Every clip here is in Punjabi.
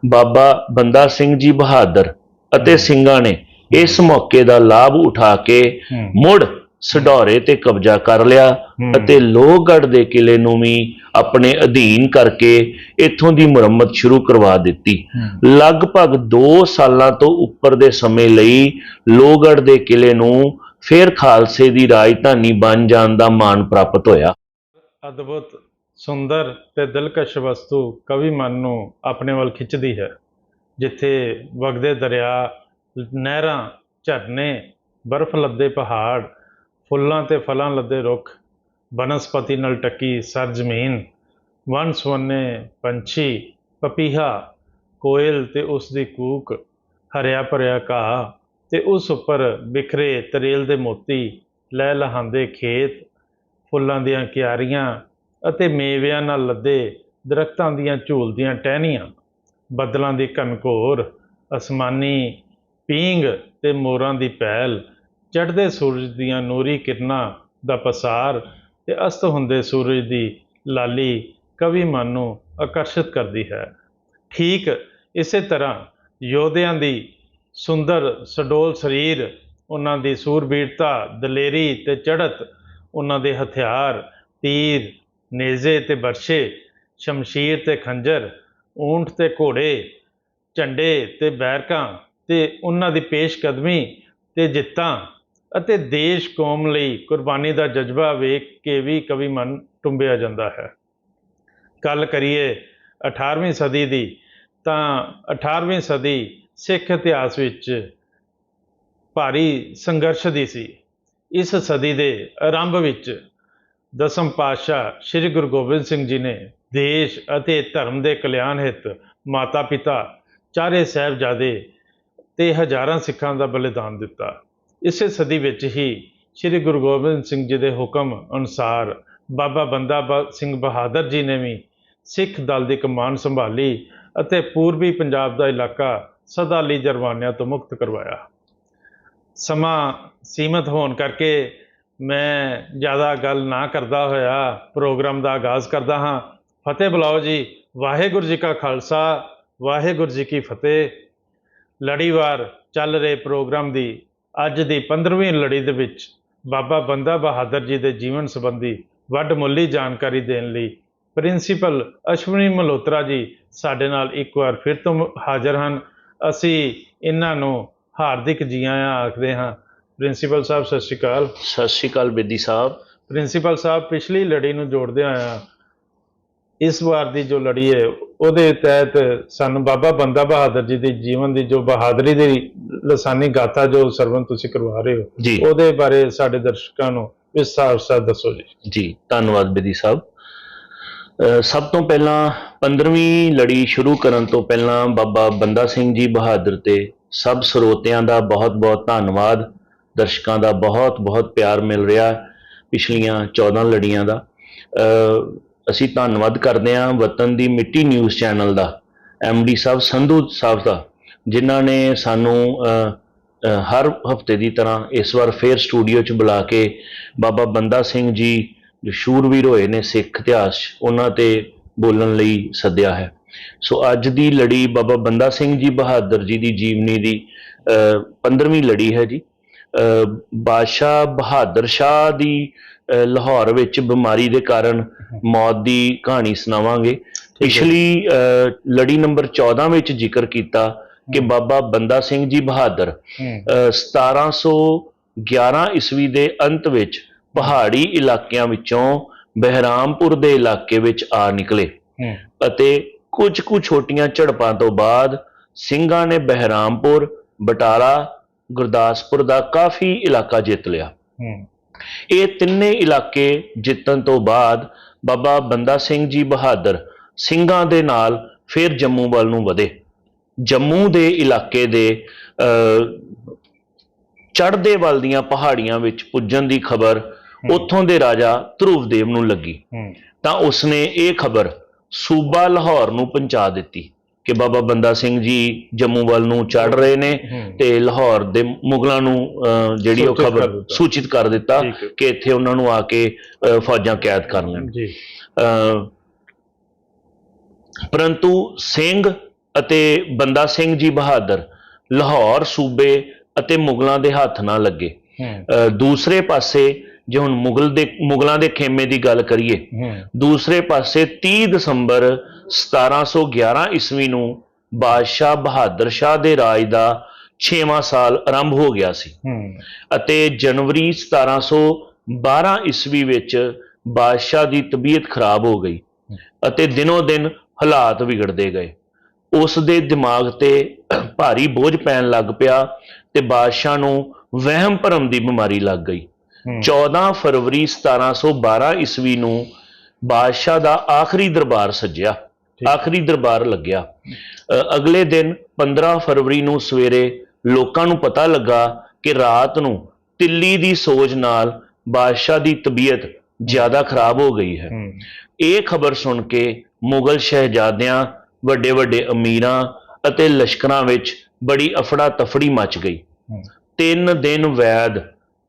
बाबा बंदा सिंह जी बहादुर ਅਤੇ ਸਿੰਘਾਂ ਨੇ ਇਸ ਮੌਕੇ ਦਾ ਲਾਭ ਉਠਾ ਕੇ ਮੁੜ ਸਢੌਰੇ ਤੇ ਕਬਜ਼ਾ ਕਰ ਲਿਆ ਅਤੇ ਲੋਹਗੜ੍ਹ ਦੇ ਕਿਲੇ ਨੂੰ ਵੀ ਆਪਣੇ ਅਧੀਨ ਕਰਕੇ ਇੱਥੋਂ ਦੀ ਮੁਰੰਮਤ ਸ਼ੁਰੂ ਕਰਵਾ ਦਿੱਤੀ। ਲਗਭਗ 2 ਸਾਲਾਂ ਤੋਂ ਉੱਪਰ ਦੇ ਸਮੇਂ ਲਈ ਲੋਹਗੜ੍ਹ ਦੇ ਕਿਲੇ ਨੂੰ ਫਿਰ ਖਾਲਸੇ ਦੀ ਰਾਜਧਾਨੀ ਬਣ ਜਾਣ ਦਾ ਮਾਣ ਪ੍ਰਾਪਤ ਹੋਇਆ। ਅਦਭੁਤ ਸੁੰਦਰ ਤੇ ਦਿਲਕਸ਼ ਵਸਤੂ ਕਵੀ ਮਨ ਨੂੰ ਆਪਣੇ ਵੱਲ ਖਿੱਚਦੀ ਹੈ, ਜਿੱਥੇ ਵਗਦੇ ਦਰਿਆ, ਨਹਿਰਾਂ, ਝਰਨੇ, ਬਰਫ਼ ਲੱਦੇ ਪਹਾੜ, ਫੁੱਲਾਂ ਤੇ ਫਲਾਂ ਲੱਦੇ ਰੁੱਖ, ਬਨਸਪਤੀ ਨਾਲ ਟੱਕੀ ਸਰ ਜ਼ਮੀਨ, ਵੰਨ ਸੁਵੰਨੇ ਪੰਛੀ, ਪਪੀਹਾ, ਕੋਇਲ ਤੇ ਉਸ ਦੀ ਕੂਕ, ਹਰਿਆ ਭਰਿਆ ਘਾਹ ਤੇ ਉਸ ਉੱਪਰ ਬਿਖਰੇ ਤਰੇਲ ਦੇ ਮੋਤੀ, ਲਹਿ ਲਹਾਉਂਦੇ ਖੇਤ, ਫੁੱਲਾਂ ਦੀਆਂ ਕਿਆਰੀਆਂ ਅਤੇ ਮੇਵਿਆਂ ਨਾਲ ਲੱਦੇ ਦਰਖਤਾਂ ਦੀਆਂ ਝੂਲਦੀਆਂ ਟਹਿਣੀਆਂ, ਬੱਦਲਾਂ ਦੀ ਘਨਘੋਰ, ਅਸਮਾਨੀ ਪੀਂਘ ਤੇ ਮੋਰਾਂ ਦੀ ਪਹਿਲ, ਚੜ੍ਹਦੇ ਸੂਰਜ ਦੀਆਂ ਨੂਰੀ ਕਿਰਨਾਂ ਦਾ ਪਸਾਰ ਤੇ ਅਸਤ ਹੁੰਦੇ ਸੂਰਜ ਦੀ ਲਾਲੀ ਕਵੀ ਮਨ ਨੂੰ ਆਕਰਸ਼ਿਤ ਕਰਦੀ ਹੈ। ਠੀਕ ਇਸੇ ਤਰ੍ਹਾਂ ਯੋਧਿਆਂ ਦੀ ਸੁੰਦਰ ਸਡੋਲ ਸਰੀਰ, ਉਹਨਾਂ ਦੀ ਸੂਰਬੀਰਤਾ, ਦਲੇਰੀ ਤੇ ਚੜ੍ਹਤ, ਉਹਨਾਂ ਦੇ ਹਥਿਆਰ, ਤੀਰ, ਨੇਜ਼ੇ ਤੇ ਬਰਛੇ, ਸ਼ਮਸ਼ੀਰ ਤੇ ਖੰਜਰ, ਊਂਠ ਤੇ ਘੋੜੇ, ਝੰਡੇ ਤੇ ਬੈਰਕਾਂ ਤੇ ਉਹਨਾਂ ਦੀ ਪੇਸ਼ਕਦਮੀ ਤੇ ਜਿੱਤਾਂ ਅਤੇ ਦੇਸ਼ ਕੌਮ ਲਈ ਕੁਰਬਾਨੀ ਦਾ ਜਜ਼ਬਾ ਵੇਖ ਕੇ ਵੀ ਕਵੀ ਮਨ ਟੁੰਬਿਆ ਜਾਂਦਾ ਹੈ। ਗੱਲ ਕਰੀਏ 18ਵੀਂ ਸਦੀ ਦੀ, ਤਾਂ 18ਵੀਂ ਸਦੀ ਸਿੱਖ ਇਤਿਹਾਸ ਵਿੱਚ ਭਾਰੀ ਸੰਘਰਸ਼ ਦੀ ਸੀ। ਇਸ ਸਦੀ ਦੇ ਆਰੰਭ ਵਿੱਚ ਦਸਮ ਪਾਤਸ਼ਾਹ ਸ੍ਰੀ ਗੁਰੂ ਗੋਬਿੰਦ ਸਿੰਘ ਜੀ ਨੇ ਦੇਸ਼ ਅਤੇ ਧਰਮ ਦੇ ਕਲਿਆਣ ਹਿੱਤ ਮਾਤਾ ਪਿਤਾ, ਚਾਰੇ ਸਾਹਿਬਜ਼ਾਦੇ ਤੇ ਹਜ਼ਾਰਾਂ ਸਿੱਖਾਂ ਦਾ ਬਲੀਦਾਨ ਦਿੱਤਾ। ਇਸੇ ਸਦੀ ਵਿੱਚ ਹੀ ਸ੍ਰੀ ਗੁਰੂ ਗੋਬਿੰਦ ਸਿੰਘ ਜੀ ਦੇ ਹੁਕਮ ਅਨੁਸਾਰ ਬਾਬਾ ਬੰਦਾ ਸਿੰਘ ਬਹਾਦਰ ਜੀ ਨੇ ਵੀ ਸਿੱਖ ਦਲ ਦੀ ਕਮਾਨ ਸੰਭਾਲੀ ਅਤੇ ਪੂਰਬੀ ਪੰਜਾਬ ਦਾ ਇਲਾਕਾ ਸਦਾ ਲਈ ਜਰਵਾਨਿਆਂ ਤੋਂ ਮੁਕਤ ਕਰਵਾਇਆ। ਸਮਾਂ ਸੀਮਤ ਹੋਣ ਕਰਕੇ ਮੈਂ ਜ਼ਿਆਦਾ ਗੱਲ ਨਾ ਕਰਦਾ ਹੋਇਆ ਪ੍ਰੋਗਰਾਮ ਦਾ ਆਗਾਜ਼ ਕਰਦਾ ਹਾਂ। ਫਤਿਹ ਬੁਲਾਓ ਜੀ। ਵਾਹਿਗੁਰੂ ਜੀ ਕਾ ਖਾਲਸਾ, ਵਾਹਿਗੁਰੂ ਜੀ ਕੀ ਫਤਿਹ। ਲੜੀਵਾਰ ਚੱਲ ਰਹੇ ਪ੍ਰੋਗਰਾਮ ਦੀ ਅੱਜ ਦੀ 15ਵੀਂ ਲੜੀ ਦੇ ਵਿੱਚ ਬਾਬਾ ਬੰਦਾ ਬਹਾਦਰ ਜੀ ਦੇ ਜੀਵਨ ਸੰਬੰਧੀ ਵੱਡਮੁੱਲੀ ਜਾਣਕਾਰੀ ਦੇਣ ਲਈ ਪ੍ਰਿੰਸੀਪਲ ਅਸ਼ਵਨੀ ਮਲਹੋਤਰਾ ਜੀ ਸਾਡੇ ਨਾਲ ਇੱਕ ਵਾਰ ਫਿਰ ਤੋਂ ਹਾਜ਼ਰ ਹਨ। ਅਸੀਂ ਇਹਨਾਂ ਨੂੰ ਹਾਰਦਿਕ ਜੀ ਆਇਆਂ ਆਖਦੇ ਹਾਂ। ਪ੍ਰਿੰਸੀਪਲ ਸਾਹਿਬ ਸਤਿ ਸ਼੍ਰੀ ਅਕਾਲ। ਸਤਿ ਸ਼੍ਰੀ ਅਕਾਲ ਬੇਦੀ ਸਾਹਿਬ। ਪ੍ਰਿੰਸੀਪਲ ਸਾਹਿਬ, ਪਿਛਲੀ ਲੜੀ ਨੂੰ ਜੋੜਦੇ ਆਇਆ ਇਸ ਵਾਰ ਦੀ ਜੋ ਲੜੀ ਹੈ ਉਹਦੇ ਤਹਿਤ ਸਾਨੂੰ ਬਾਬਾ ਬੰਦਾ ਬਹਾਦਰ ਜੀ ਦੇ ਜੀਵਨ ਦੀ ਜੋ ਬਹਾਦਰੀ ਦੀ ਲਸਾਨੀ ਗਾਥਾ ਜੋ ਸਰਵਨ ਤੁਸੀਂ ਕਰਵਾ ਰਹੇ ਹੋ, ਉਹਦੇ ਬਾਰੇ ਸਾਡੇ ਦਰਸ਼ਕਾਂ ਨੂੰ ਵਿਸਥਾਰ ਦੱਸੋ ਜੀ। ਜੀ ਧੰਨਵਾਦ ਬੇਦੀ ਸਾਹਿਬ। ਸਭ ਤੋਂ ਪਹਿਲਾਂ 15ਵੀਂ ਲੜੀ ਸ਼ੁਰੂ ਕਰਨ ਤੋਂ ਪਹਿਲਾਂ ਬਾਬਾ ਬੰਦਾ ਸਿੰਘ ਜੀ ਬਹਾਦਰ ਤੇ ਸਭ ਸਰੋਤਿਆਂ ਦਾ ਬਹੁਤ-ਬਹੁਤ ਧੰਨਵਾਦ। ਦਰਸ਼ਕਾਂ ਦਾ ਬਹੁਤ-ਬਹੁਤ ਪਿਆਰ ਮਿਲ ਰਿਹਾ ਪਿਛਲੀਆਂ 14 ਲੜੀਆਂ ਦਾ। ਅਸੀਂ ਧੰਨਵਾਦ ਕਰਦੇ ਹਾਂ ਵਤਨ ਦੀ ਮਿੱਟੀ ਨਿਊਜ਼ ਚੈਨਲ ਦਾ, MD ਸਾਹਿਬ ਸੰਧੂ ਸਾਹਿਬ ਦਾ, ਜਿਨ੍ਹਾਂ ਨੇ ਸਾਨੂੰ ਹਰ ਹਫਤੇ ਦੀ ਤਰ੍ਹਾਂ ਇਸ ਵਾਰ ਫੇਰ ਸਟੂਡੀਓ 'ਚ ਬੁਲਾ ਕੇ ਬਾਬਾ ਬੰਦਾ ਸਿੰਘ ਜੀ ਜੋ ਸ਼ੂਰਵੀਰ ਹੋਏ ਨੇ ਸਿੱਖ ਇਤਿਹਾਸ 'ਚ, ਉਹਨਾਂ 'ਤੇ ਬੋਲਣ ਲਈ ਸੱਦਿਆ ਹੈ। ਸੋ ਅੱਜ ਦੀ ਲੜੀ ਬਾਬਾ ਬੰਦਾ ਸਿੰਘ ਜੀ ਬਹਾਦਰ ਜੀ ਦੀ ਜੀਵਨੀ ਦੀ 15ਵੀਂ ਲੜੀ ਹੈ ਜੀ। ਬਾਦਸ਼ਾਹ ਬਹਾਦਰ ਸ਼ਾਹ ਦੀ ਲਾਹੌਰ ਵਿੱਚ ਬਿਮਾਰੀ ਦੇ ਕਾਰਨ ਮੌਤ ਦੀ ਕਹਾਣੀ ਸੁਣਾਵਾਂਗੇ। ਪਿਛਲੀ ਲੜੀ ਨੰਬਰ 14 ਵਿੱਚ ਜ਼ਿਕਰ ਕੀਤਾ ਕਿ ਬਾਬਾ ਬੰਦਾ ਸਿੰਘ ਜੀ ਬਹਾਦਰ 1711 ਈਸਵੀ ਦੇ ਅੰਤ ਵਿੱਚ ਪਹਾੜੀ ਇਲਾਕਿਆਂ ਵਿੱਚੋਂ ਬਹਿਰਾਮਪੁਰ ਦੇ ਇਲਾਕੇ ਵਿੱਚ ਆ ਨਿਕਲੇ ਅਤੇ ਕੁਝ ਕੁ ਛੋਟੀਆਂ ਝੜਪਾਂ ਤੋਂ ਬਾਅਦ ਸਿੰਘਾਂ ਨੇ ਬਹਿਰਾਮਪੁਰ, ਬਟਾਲਾ, ਗੁਰਦਾਸਪੁਰ ਦਾ ਕਾਫੀ ਇਲਾਕਾ ਜਿੱਤ ਲਿਆ। ਇਹ ਤਿੰਨੇ ਇਲਾਕੇ ਜਿੱਤਣ ਤੋਂ ਬਾਅਦ ਬਾਬਾ ਬੰਦਾ ਸਿੰਘ ਜੀ ਬਹਾਦਰ ਸਿੰਘਾਂ ਦੇ ਨਾਲ ਫਿਰ ਜੰਮੂ ਵੱਲ ਨੂੰ ਵਧੇ। ਜੰਮੂ ਦੇ ਇਲਾਕੇ ਦੇ ਚੜ੍ਹਦੇ ਵੱਲ ਦੀਆਂ ਪਹਾੜੀਆਂ ਵਿੱਚ ਪੁੱਜਣ ਦੀ ਖਬਰ ਉੱਥੋਂ ਦੇ ਰਾਜਾ ਧਰੁਵਦੇਵ ਨੂੰ ਲੱਗੀ ਤਾਂ ਉਸਨੇ ਇਹ ਖਬਰ ਸੂਬਾ ਲਾਹੌਰ ਨੂੰ ਪਹੁੰਚਾ ਦਿੱਤੀ ਕਿ ਬਾਬਾ ਬੰਦਾ ਸਿੰਘ ਜੀ ਜੰਮੂ ਵੱਲ ਨੂੰ ਚੜ੍ਹ ਰਹੇ ਨੇ ਤੇ ਲਾਹੌਰ ਦੇ ਮੁਗਲਾਂ ਨੂੰ ਜਿਹੜੀ ਉਹ ਖਬਰ ਸੂਚਿਤ ਕਰ ਦਿੱਤਾ ਕਿ ਇੱਥੇ ਉਹਨਾਂ ਨੂੰ ਆ ਕੇ ਫੌਜਾਂ ਕੈਦ ਕਰ ਲੈਣ। ਪਰੰਤੂ ਸਿੰਘ ਅਤੇ ਬੰਦਾ ਸਿੰਘ ਜੀ ਬਹਾਦਰ ਲਾਹੌਰ ਸੂਬੇ ਅਤੇ ਮੁਗਲਾਂ ਦੇ ਹੱਥ ਨਾ ਲੱਗੇ। ਦੂਸਰੇ ਪਾਸੇ ਜੇ ਹੁਣ ਮੁਗਲਾਂ ਦੇ ਖੇਮੇ ਦੀ ਗੱਲ ਕਰੀਏ, ਦੂਸਰੇ ਪਾਸੇ 30 ਦਸੰਬਰ 1711 ਈਸਵੀ ਨੂੰ ਬਾਦਸ਼ਾਹ ਬਹਾਦਰ ਸ਼ਾਹ ਦੇ ਰਾਜ ਦਾ 6ਵਾਂ ਸਾਲ ਆਰੰਭ ਹੋ ਗਿਆ ਸੀ ਅਤੇ ਜਨਵਰੀ 1712 ਈਸਵੀ ਵਿੱਚ ਬਾਦਸ਼ਾਹ ਦੀ ਤਬੀਅਤ ਖਰਾਬ ਹੋ ਗਈ ਅਤੇ ਦਿਨੋਂ ਦਿਨ ਹਾਲਾਤ ਵਿਗੜਦੇ ਗਏ। ਉਸ ਦੇ ਦਿਮਾਗ ਤੇ ਭਾਰੀ ਬੋਝ ਪੈਣ ਲੱਗ ਪਿਆ ਤੇ ਬਾਦਸ਼ਾਹ ਨੂੰ ਵਹਿਮ ਭਰਮ ਦੀ ਬਿਮਾਰੀ ਲੱਗ ਗਈ। 14 ਫਰਵਰੀ 1712 ਈਸਵੀ ਨੂੰ ਬਾਦਸ਼ਾਹ ਦਾ ਆਖਰੀ ਦਰਬਾਰ ਸੱਜਿਆ, ਆਖਰੀ ਦਰਬਾਰ ਲੱਗਿਆ। ਅਗਲੇ ਦਿਨ 15 ਫਰਵਰੀ ਨੂੰ ਸਵੇਰੇ ਲੋਕਾਂ ਨੂੰ ਪਤਾ ਲੱਗਾ ਕਿ ਰਾਤ ਨੂੰ ਤਿੱਲੀ ਦੀ ਸੋਜ ਨਾਲ ਬਾਦਸ਼ਾਹ ਦੀ ਤਬੀਅਤ ਜ਼ਿਆਦਾ ਖਰਾਬ ਹੋ ਗਈ ਹੈ। ਇਹ ਖਬਰ ਸੁਣ ਕੇ ਮੁਗਲ ਸ਼ਹਿਜ਼ਾਦਿਆਂ, ਵੱਡੇ ਵੱਡੇ ਅਮੀਰਾਂ ਅਤੇ ਲਸ਼ਕਰਾਂ ਵਿੱਚ ਬੜੀ ਅਫੜਾ ਤਫੜੀ ਮਚ ਗਈ। 3 ਦਿਨ ਵੈਦ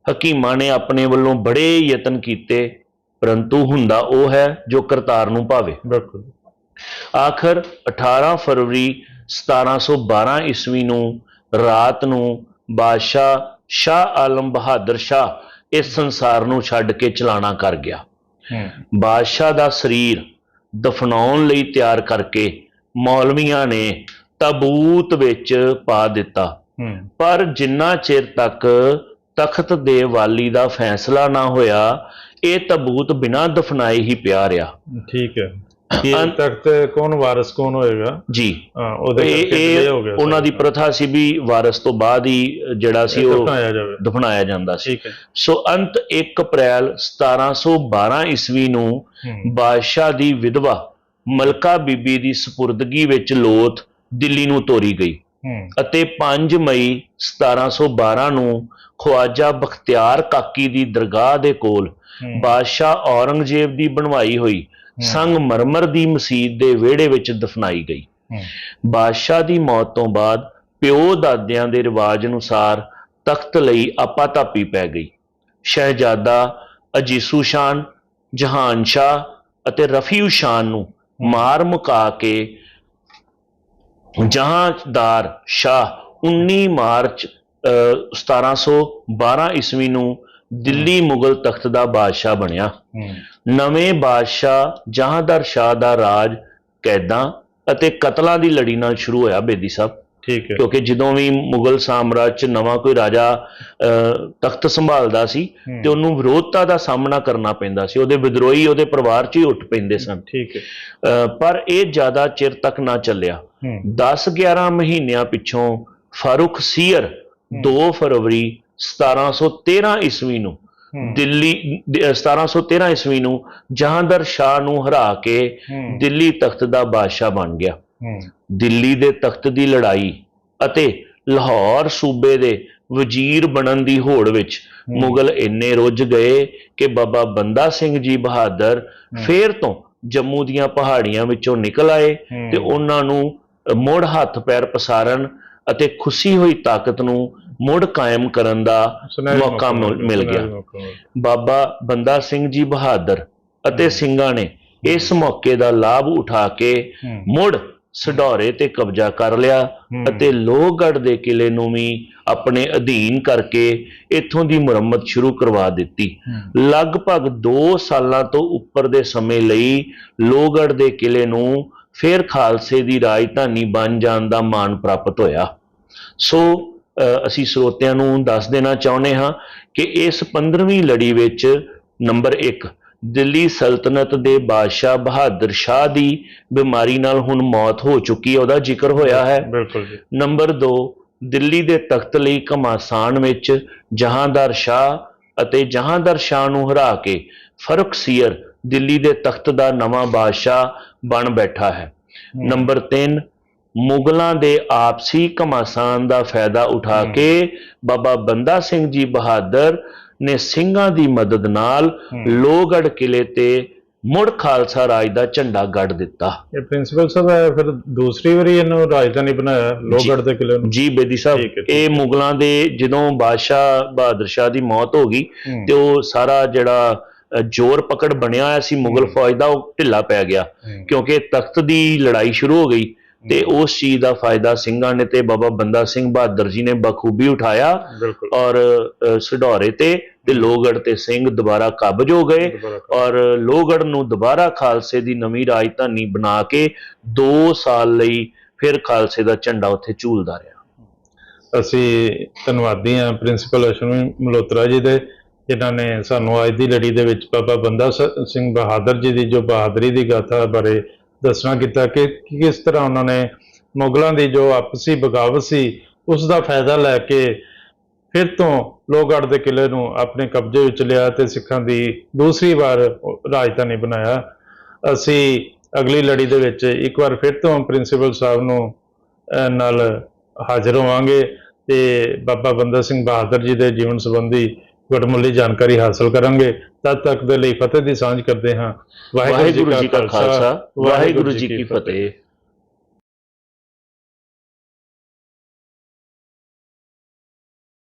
ਹਕੀਮਾਂ ਨੇ ਆਪਣੇ ਵੱਲੋਂ ਬੜੇ ਯਤਨ ਕੀਤੇ, ਪਰੰਤੂ ਹੁੰਦਾ ਉਹ ਹੈ ਜੋ ਕਰਤਾਰ ਨੂੰ ਭਾਵੇ। ਬਿਲਕੁਲ। ਆਖਰ 18 ਫਰਵਰੀ 1712 ਈਸਵੀ ਨੂੰ ਰਾਤ ਨੂੰ ਬਾਦਸ਼ਾਹ ਸ਼ਾਹ ਆਲਮ ਬਹਾਦਰ ਸ਼ਾਹ ਇਸ ਸੰਸਾਰ ਨੂੰ ਛੱਡ ਕੇ ਚਲਾਣਾ ਕਰ ਗਿਆ। ਬਾਦਸ਼ਾਹ ਦਾ ਸਰੀਰ ਦਫਨਾਉਣ ਲਈ ਤਿਆਰ ਕਰਕੇ ਮੌਲਵੀਆਂ ਨੇ ਤਾਬੂਤ ਵਿੱਚ ਪਾ ਦਿੱਤਾ, ਪਰ ਜਿੰਨਾ ਚਿਰ ਤੱਕ ਤਖਤ ਦੇ ਵਾਲੀ ਦਾ ਫੈਸਲਾ ਨਾ ਹੋਇਆ ਇਹ ਤਾਬੂਤ ਬਿਨਾਂ ਦਫਨਾਏ ਹੀ ਪਿਆ ਰਿਹਾ। ਠੀਕ ਹੈ। ਤਖਤ ਕੌਣ ਵਾਰਿਸ ਕੌਣ ਹੋਏਗਾ ਜੀ, ਇਹ ਉਹਨਾਂ ਦੀ ਪ੍ਰਥਾ ਸੀ ਵੀ ਵਾਰਿਸ ਤੋਂ ਬਾਅਦ ਹੀ ਜਿਹੜਾ ਸੀ ਉਹ ਦਫਨਾਇਆ ਜਾਂਦਾ ਸੀ। ਸੋ ਅੰਤ 1 ਅਪ੍ਰੈਲ 1712 ਈਸਵੀ ਨੂੰ ਬਾਦਸ਼ਾਹ ਦੀ ਵਿਧਵਾ ਮਲਕਾ ਬੀਬੀ ਦੀ ਸਪੁਰਦਗੀ ਵਿੱਚ ਲੋਥ ਦਿੱਲੀ ਨੂੰ ਤੋਰੀ ਗਈ ਅਤੇ 5 ਮਈ 1712 ਨੂੰ ਖਵਾਜਾ ਬਖਤਿਆਰ ਕਾਕੀ ਦੀ ਦਰਗਾਹ ਦੇ ਕੋਲ ਬਾਦਸ਼ਾਹ ਔਰੰਗਜ਼ੇਬ ਦੀ ਬਣਵਾਈ ਹੋਈ ਸੰਗਮਰਮਰ ਦੀ ਮਸੀਤ ਦੇ ਵਿਹੜੇ ਵਿੱਚ ਦਫਨਾਈ ਗਈ। ਬਾਦਸ਼ਾਹ ਦੀ ਮੌਤ ਤੋਂ ਬਾਅਦ ਪਿਓ ਦਾਦਿਆਂ ਦੇ ਰਿਵਾਜ ਅਨੁਸਾਰ ਤਖਤ ਲਈ ਆਪਾਧਾਪੀ ਪੈ ਗਈ। ਸ਼ਹਿਜ਼ਾਦਾ ਅਜੀਸੂ ਸ਼ਾਨ, ਜਹਾਨ ਸ਼ਾਹ ਅਤੇ ਰਫੀਉ ਸ਼ਾਨ ਨੂੰ ਮਾਰ ਮੁਕਾ ਕੇ ਜਹਾਂਦਾਰ ਸ਼ਾਹ 19 ਮਾਰਚ 1712 ਈਸਵੀ ਨੂੰ ਦਿੱਲੀ ਮੁਗਲ ਤਖਤ ਦਾ ਬਾਦਸ਼ਾਹ ਬਣਿਆ। ਨਵੇਂ ਬਾਦਸ਼ਾਹ ਜਹਾਂਦਾਰ ਸ਼ਾਹ ਦਾ ਰਾਜ ਕੈਦਾਂ ਅਤੇ ਕਤਲਾਂ ਦੀ ਲੜੀ ਨਾਲ ਸ਼ੁਰੂ ਹੋਇਆ ਬੇਦੀ ਸਾਹਿਬ। ਠੀਕ ਹੈ। ਕਿਉਂਕਿ ਜਦੋਂ ਵੀ ਮੁਗਲ ਸਾਮਰਾਜ 'ਚ ਨਵਾਂ ਕੋਈ ਰਾਜਾ ਤਖਤ ਸੰਭਾਲਦਾ ਸੀ ਤੇ ਉਹਨੂੰ ਵਿਰੋਧਤਾ ਦਾ ਸਾਹਮਣਾ ਕਰਨਾ ਪੈਂਦਾ ਸੀ, ਉਹਦੇ ਵਿਦਰੋਹੀ ਉਹਦੇ ਪਰਿਵਾਰ 'ਚ ਹੀ ਉੱਠ ਪੈਂਦੇ ਸਨ। ਠੀਕ ਹੈ। ਪਰ ਇਹ ਜ਼ਿਆਦਾ ਚਿਰ ਤੱਕ ਨਾ ਚੱਲਿਆ। 10-11 ਮਹੀਨਿਆਂ ਪਿੱਛੋਂ ਫਾਰੂਕ ਸੀਅਰ 2 ਫਰਵਰੀ 1713 ਈਸਵੀ ਨੂੰ 1713 ਈਸਵੀ ਨੂੰ ਜਹਾਂਦਾਰ ਸ਼ਾਹ ਨੂੰ ਹਰਾ ਕੇ ਦਿੱਲੀ ਤਖਤ ਦਾ ਬਾਦਸ਼ਾਹ ਬਣ ਗਿਆ। ਦਿੱਲੀ ਦੇ ਤਖਤ ਦੀ ਲੜਾਈ ਅਤੇ ਲਾਹੌਰ ਸੂਬੇ ਦੇ ਵਜ਼ੀਰ ਬਣਨ ਦੀ ਹੋੜ ਵਿੱਚ ਮੁਗਲ ਇੰਨੇ ਰੁੱਝ ਗਏ ਕਿ ਬਾਬਾ ਬੰਦਾ ਸਿੰਘ ਜੀ ਬਹਾਦਰ ਫੇਰ ਤੋਂ ਜੰਮੂ ਦੀਆਂ ਪਹਾੜੀਆਂ ਵਿੱਚੋਂ ਨਿਕਲ ਆਏ ਤੇ ਉਹਨਾਂ ਨੂੰ ਮੁੜ ਹੱਥ ਪੈਰ ਪਸਾਰਨ ਅਤੇ ਖੁੱਸੀ ਹੋਈ ਤਾਕਤ ਨੂੰ ਮੁੜ ਕਾਇਮ ਕਰਨ ਦਾ ਮੌਕਾ ਮਿਲ ਗਿਆ। ਬਾਬਾ ਬੰਦਾ ਸਿੰਘ ਜੀ ਬਹਾਦਰ ਅਤੇ ਸਿੰਘਾਂ ਨੇ ਇਸ ਮੌਕੇ ਦਾ ਲਾਭ ਉਠਾ ਕੇ ਮੁੜ ਸਢੌਰੇ ਤੇ ਕਬਜ਼ਾ ਕਰ ਲਿਆ ਅਤੇ ਲੋਹਗੜ੍ਹ ਦੇ ਕਿਲੇ ਨੂੰ ਵੀ ਆਪਣੇ ਅਧੀਨ ਕਰਕੇ ਇੱਥੋਂ ਦੀ ਮੁਰੰਮਤ ਸ਼ੁਰੂ ਕਰਵਾ ਦਿੱਤੀ। ਲਗਭਗ 2 ਸਾਲਾਂ ਤੋਂ ਉੱਪਰ ਦੇ ਸਮੇਂ ਲਈ ਲੋਹਗੜ੍ਹ ਦੇ ਕਿਲੇ ਨੂੰ ਫਿਰ ਖਾਲਸੇ ਦੀ ਰਾਜਧਾਨੀ ਬਣ ਜਾਣ ਦਾ ਮਾਣ ਪ੍ਰਾਪਤ ਹੋਇਆ। ਸੋ ਅਸੀਂ ਸਰੋਤਿਆਂ ਨੂੰ ਦੱਸ ਦੇਣਾ ਚਾਹੁੰਦੇ ਹਾਂ ਕਿ ਇਸ 15ਵੀਂ ਲੜੀ ਵਿੱਚ ਨੰਬਰ 1 ਦਿੱਲੀ ਸਲਤਨਤ ਦੇ ਬਾਦਸ਼ਾਹ ਬਹਾਦਰ ਸ਼ਾਹ ਦੀ ਬਿਮਾਰੀ ਨਾਲ ਹੁਣ ਮੌਤ ਹੋ ਚੁੱਕੀ ਹੈ, ਉਹਦਾ ਜ਼ਿਕਰ ਹੋਇਆ ਹੈ। ਬਿਲਕੁਲ ਜੀ। ਨੰਬਰ 2 ਦਿੱਲੀ ਦੇ ਤਖਤ ਲਈ ਘਮਾਸਾਨ ਵਿੱਚ ਜਹਾਂਦਾਰ ਸ਼ਾਹ ਅਤੇ ਜਹਾਂਦਾਰ ਸ਼ਾਹ ਨੂੰ ਹਰਾ ਕੇ ਫਰੁਖ ਸੀਅਰ ਦਿੱਲੀ ਦੇ ਤਖਤ ਦਾ ਨਵਾਂ ਬਾਦਸ਼ਾਹ ਬਣ ਬੈਠਾ ਹੈ। ਨੰਬਰ 3 ਮੁਗਲਾਂ ਦੇ ਆਪਸੀ ਘਮਾਸਾਨ ਦਾ ਫਾਇਦਾ ਉਠਾ ਕੇ ਬਾਬਾ ਬੰਦਾ ਸਿੰਘ ਜੀ ਬਹਾਦਰ ਨੇ ਸਿੰਘਾਂ ਦੀ ਮਦਦ ਨਾਲ ਲੋਹਗੜ੍ਹ ਕਿਲੇ ਤੇ ਮੁੜ ਖਾਲਸਾ ਰਾਜ ਦਾ ਝੰਡਾ ਗੱਡ ਦਿੱਤਾ। ਇਹ ਪ੍ਰਿੰਸੀਪਲ ਸਾਹਿਬ ਹੈ ਫਿਰ ਦੂਸਰੀ ਵਾਰੀ ਇਹਨੂੰ ਰਾਜਧਾਨੀ ਬਣਾਇਆ ਲੋਹਗੜ੍ਹ ਦੇ ਕਿਲੇ ਨੂੰ? ਜੀ ਬੇਦੀ ਸਾਹਿਬ, ਇਹ ਮੁਗਲਾਂ ਦੇ ਜਦੋਂ ਬਾਦਸ਼ਾਹ ਬਹਾਦਰ ਸ਼ਾਹ ਦੀ ਮੌਤ ਹੋ ਗਈ ਤੇ ਉਹ ਸਾਰਾ ਜਿਹੜਾ ਜ਼ੋਰ ਪਕੜ ਬਣਿਆ ਹੋਇਆ ਸੀ ਮੁਗਲ ਫੌਜ ਦਾ ਉਹ ਢਿੱਲਾ ਪੈ ਗਿਆ, ਕਿਉਂਕਿ ਤਖਤ ਦੀ ਲੜਾਈ ਸ਼ੁਰੂ ਹੋ ਗਈ। ਤੇ ਉਸ ਚੀਜ਼ ਦਾ ਫਾਇਦਾ ਸਿੰਘਾਂ ਨੇ ਤੇ ਬਾਬਾ ਬੰਦਾ ਸਿੰਘ ਬਹਾਦਰ ਜੀ ਨੇ ਬਖੂਬੀ ਉਠਾਇਆ ਬਿਲਕੁਲ ਔਰ ਸਢੌਰੇ ਤੇ ਲੋਹਗੜ੍ਹ ਤੇ ਸਿੰਘ ਦੁਬਾਰਾ ਕਾਬਜ ਹੋ ਗਏ ਔਰ ਲੋਹਗੜ੍ਹ ਨੂੰ ਦੁਬਾਰਾ ਖਾਲਸੇ ਦੀ ਨਵੀਂ ਰਾਜਧਾਨੀ ਬਣਾ ਕੇ 2 ਸਾਲ ਲਈ ਫਿਰ ਖਾਲਸੇ ਦਾ ਝੰਡਾ ਉੱਥੇ ਝੂਲਦਾ ਰਿਹਾ। ਅਸੀਂ ਧੰਨਵਾਦੀ ਹਾਂ ਪ੍ਰਿੰਸੀਪਲ ਅਸ਼ਵਨੀ ਮਲਹੋਤਰਾ ਜੀ ਦੇ, ਜਿਨ੍ਹਾਂ ਨੇ ਸਾਨੂੰ ਅੱਜ ਦੀ ਲੜੀ ਦੇ ਵਿੱਚ ਬਾਬਾ ਬੰਦਾ ਸਿੰਘ ਬਹਾਦਰ ਜੀ ਦੀ ਜੋ ਬਹਾਦਰੀ ਦੀ ਗਾਥਾ ਬਾਰੇ ਦੱਸਣਾ ਕੀਤਾ ਕਿ ਕਿਸ ਤਰ੍ਹਾਂ ਉਹਨਾਂ ਨੇ ਮੁਗਲਾਂ ਦੀ ਜੋ ਆਪਸੀ ਬਗਾਵਤ ਸੀ ਉਸ ਦਾ ਫਾਇਦਾ ਲੈ ਕੇ ਫਿਰ ਤੋਂ ਲੋਹਗੜ੍ਹ ਦੇ ਕਿਲ੍ਹੇ ਨੂੰ ਆਪਣੇ ਕਬਜ਼ੇ ਵਿੱਚ ਲਿਆ ਤੇ ਸਿੱਖਾਂ ਦੀ ਦੂਸਰੀ ਵਾਰ ਰਾਜਧਾਨੀ ਬਣਾਇਆ। ਅਸੀਂ ਅਗਲੀ ਲੜੀ ਦੇ ਵਿੱਚ ਇੱਕ ਵਾਰ ਫਿਰ ਤੋਂ ਪ੍ਰਿੰਸੀਪਲ ਸਾਹਿਬ ਨੂੰ ਨਾਲ ਹਾਜ਼ਰ ਹੋਵਾਂਗੇ ਤੇ ਬਾਬਾ ਬੰਦਾ ਸਿੰਘ ਬਹਾਦਰ ਜੀ ਦੇ ਜੀਵਨ ਸੰਬੰਧੀ ਵਡਮੁੱਲੀ ਜਾਣਕਾਰੀ ਹਾਸਲ ਕਰਾਂਗੇ। ਤਦ ਤੱਕ ਦੇ ਲਈ ਫਤਿਹ ਦੀ ਸਾਂਝ ਕਰਦੇ ਹਾਂ। ਵਾਹਿਗੁਰੂ ਜੀ ਕਾ ਖਾਲਸਾ, ਵਾਹਿਗੁਰੂ ਜੀ ਕੀ ਫਤਿਹ।